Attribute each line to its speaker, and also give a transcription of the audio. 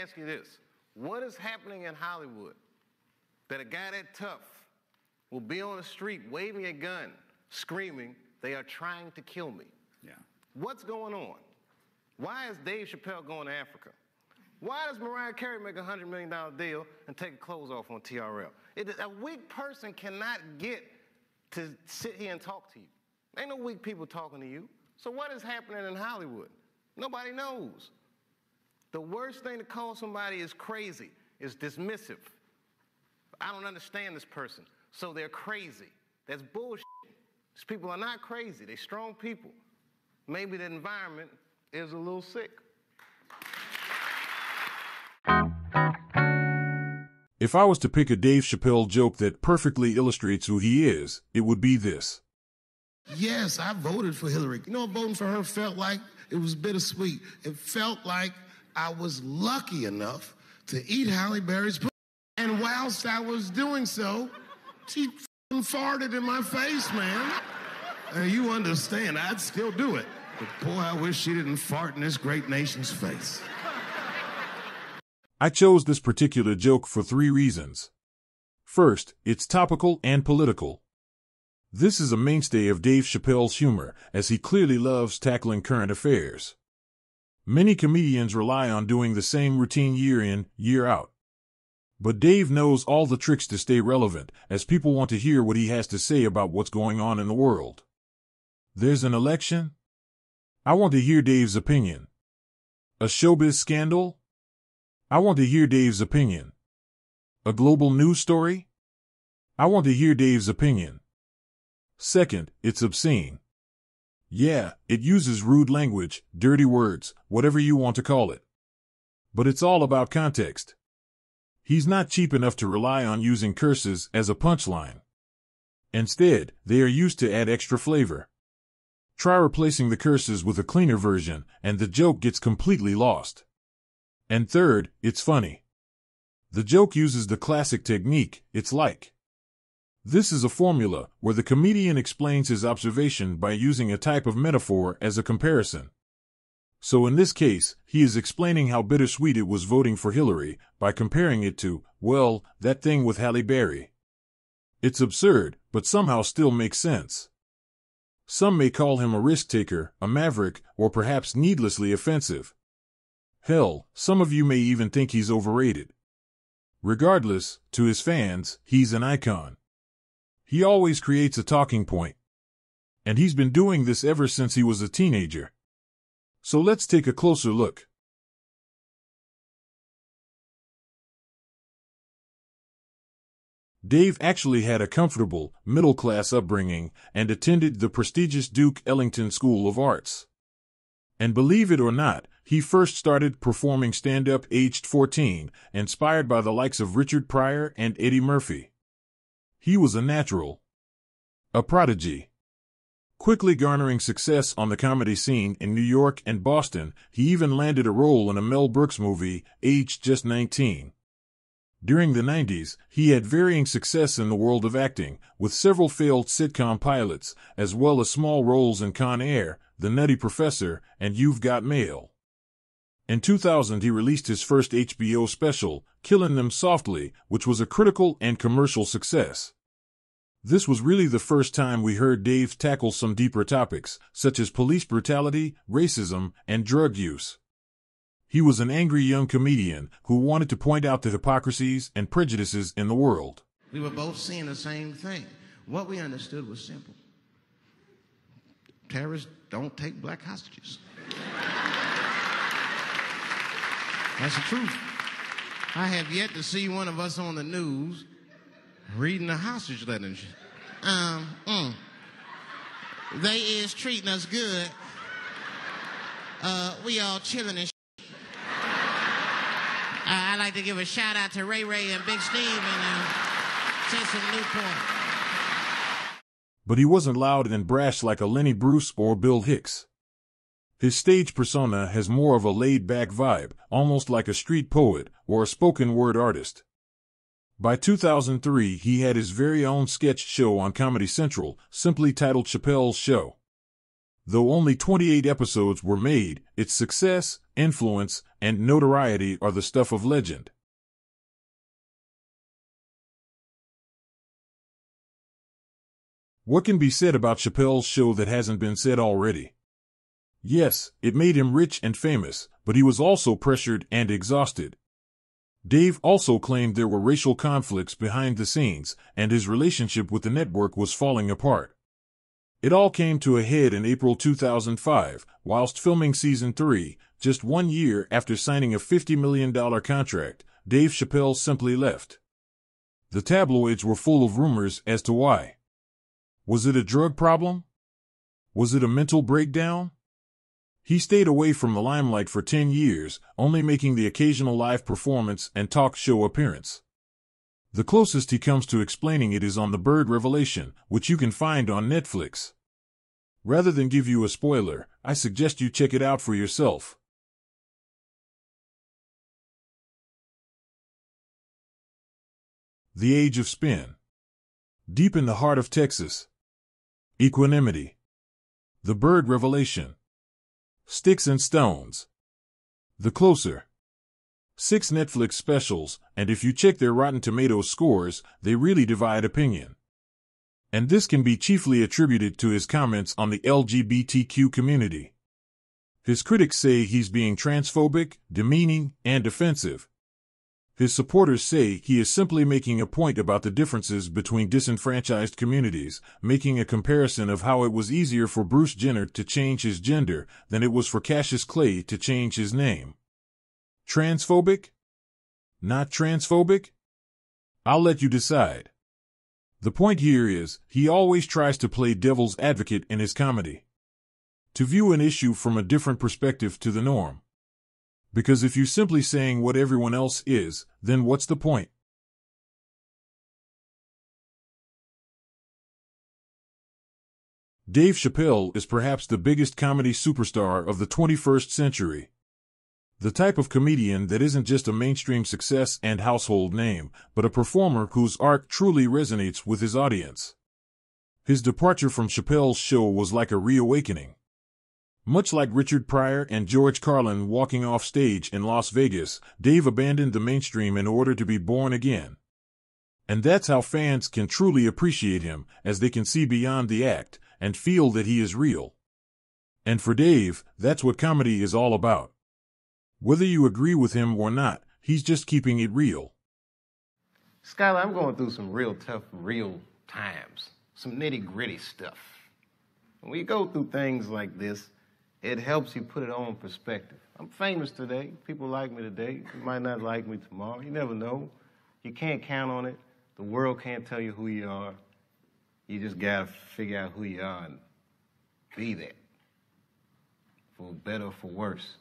Speaker 1: ask you this. What is happening in Hollywood that a guy that tough will be on the street waving a gun, screaming, "They are trying to kill me"?
Speaker 2: Yeah.
Speaker 1: What's going on? Why is Dave Chappelle going to Africa? Why does Mariah Carey make a $100 million deal and take her clothes off on TRL? A weak person cannot get to sit here and talk to you. Ain't no weak people talking to you. So what is happening in Hollywood? Nobody knows. The worst thing to call somebody is crazy, is dismissive. I don't understand this person, so they're crazy. That's bullshit. These people are not crazy. They're strong people. Maybe the environment is a little sick.
Speaker 3: If I was to pick a Dave Chappelle joke that perfectly illustrates who he is, it would be this.
Speaker 4: Yes, I voted for Hillary. You know what voting for her felt like? It was bittersweet. It felt like I was lucky enough to eat Halle Berry's pussy. And whilst I was doing so, she farted in my face, man. You understand, I'd still do it. But boy, I wish she didn't fart in this great nation's face.
Speaker 3: I chose this particular joke for 3 reasons. First, it's topical and political. This is a mainstay of Dave Chappelle's humor, as he clearly loves tackling current affairs. Many comedians rely on doing the same routine year in, year out. But Dave knows all the tricks to stay relevant, as people want to hear what he has to say about what's going on in the world. There's an election? I want to hear Dave's opinion. A showbiz scandal? I want to hear Dave's opinion. A global news story? I want to hear Dave's opinion. Second, it's obscene. Yeah, it uses rude language, dirty words, whatever you want to call it. But it's all about context. He's not cheap enough to rely on using curses as a punchline. Instead, they are used to add extra flavor. Try replacing the curses with a cleaner version, and the joke gets completely lost. And third, it's funny. The joke uses the classic technique, it's like. This is a formula where the comedian explains his observation by using a type of metaphor as a comparison. So in this case, he is explaining how bittersweet it was voting for Hillary by comparing it to, well, that thing with Halle Berry. It's absurd, but somehow still makes sense. Some may call him a risk-taker, a maverick, or perhaps needlessly offensive. Hell, some of you may even think he's overrated. Regardless, to his fans, he's an icon. He always creates a talking point. And he's been doing this ever since he was a teenager. So let's take a closer look. Dave actually had a comfortable, middle-class upbringing and attended the prestigious Duke Ellington School of Arts. And believe it or not, he first started performing stand-up aged 14, inspired by the likes of Richard Pryor and Eddie Murphy. He was a natural. A prodigy. Quickly garnering success on the comedy scene in New York and Boston, he even landed a role in a Mel Brooks movie, aged just 19. During the 90s, he had varying success in the world of acting, with several failed sitcom pilots, as well as small roles in Con Air, The Nutty Professor, and You've Got Mail. In 2000, he released his first HBO special, Killin' Them Softly, which was a critical and commercial success. This was really the first time we heard Dave tackle some deeper topics, such as police brutality, racism, and drug use. He was an angry young comedian who wanted to point out the hypocrisies and prejudices in the world.
Speaker 4: We were both seeing the same thing. What we understood was simple. Terrorists don't take black hostages. That's the truth. I have yet to see one of us on the news reading the hostage letters. They is treating us good. We all chilling and I'd like to give a shout out to Ray Ray and Big Steve and Jason Newport.
Speaker 3: But he wasn't loud and brash like a Lenny Bruce or Bill Hicks. His stage persona has more of a laid-back vibe, almost like a street poet or a spoken-word artist. By 2003, he had his very own sketch show on Comedy Central, simply titled Chappelle's Show. Though only 28 episodes were made, its success, influence, and notoriety are the stuff of legend. What can be said about Chappelle's show that hasn't been said already? Yes, it made him rich and famous, but he was also pressured and exhausted. Dave also claimed there were racial conflicts behind the scenes, and his relationship with the network was falling apart. It all came to a head in April 2005, whilst filming Season 3, just 1 year after signing a $50 million contract. Dave Chappelle simply left. The tabloids were full of rumors as to why. Was it a drug problem? Was it a mental breakdown? He stayed away from the limelight for 10 years, only making the occasional live performance and talk show appearance. The closest he comes to explaining it is on The Bird Revelation, which you can find on Netflix. Rather than give you a spoiler, I suggest you check it out for yourself. The Age of Spin. Deep in the heart of Texas. Equanimity. The Bird Revelation. Sticks and Stones. The Closer. 6 Netflix specials, and if you check their Rotten Tomatoes scores, they really divide opinion. And this can be chiefly attributed to his comments on the LGBTQ community. His critics say he's being transphobic, demeaning, and offensive. His supporters say he is simply making a point about the differences between disenfranchised communities, making a comparison of how it was easier for Bruce Jenner to change his gender than it was for Cassius Clay to change his name. Transphobic? Not transphobic? I'll let you decide. The point here is, he always tries to play devil's advocate in his comedy. To view an issue from a different perspective to the norm. Because if you're simply saying what everyone else is, then what's the point? Dave Chappelle is perhaps the biggest comedy superstar of the 21st century. The type of comedian that isn't just a mainstream success and household name, but a performer whose art truly resonates with his audience. His departure from Chappelle's show was like a reawakening. Much like Richard Pryor and George Carlin walking off stage in Las Vegas, Dave abandoned the mainstream in order to be born again. And that's how fans can truly appreciate him, as they can see beyond the act and feel that he is real. And for Dave, that's what comedy is all about. Whether you agree with him or not, he's just keeping it real.
Speaker 1: Skylar, I'm going through some real tough, real times. Some nitty-gritty stuff. When you go through things like this, it helps you put it on perspective. I'm famous today. People like me today. You might not like me tomorrow. You never know. You can't count on it. The world can't tell you who you are. You just got to figure out who you are and be that, for better or for worse.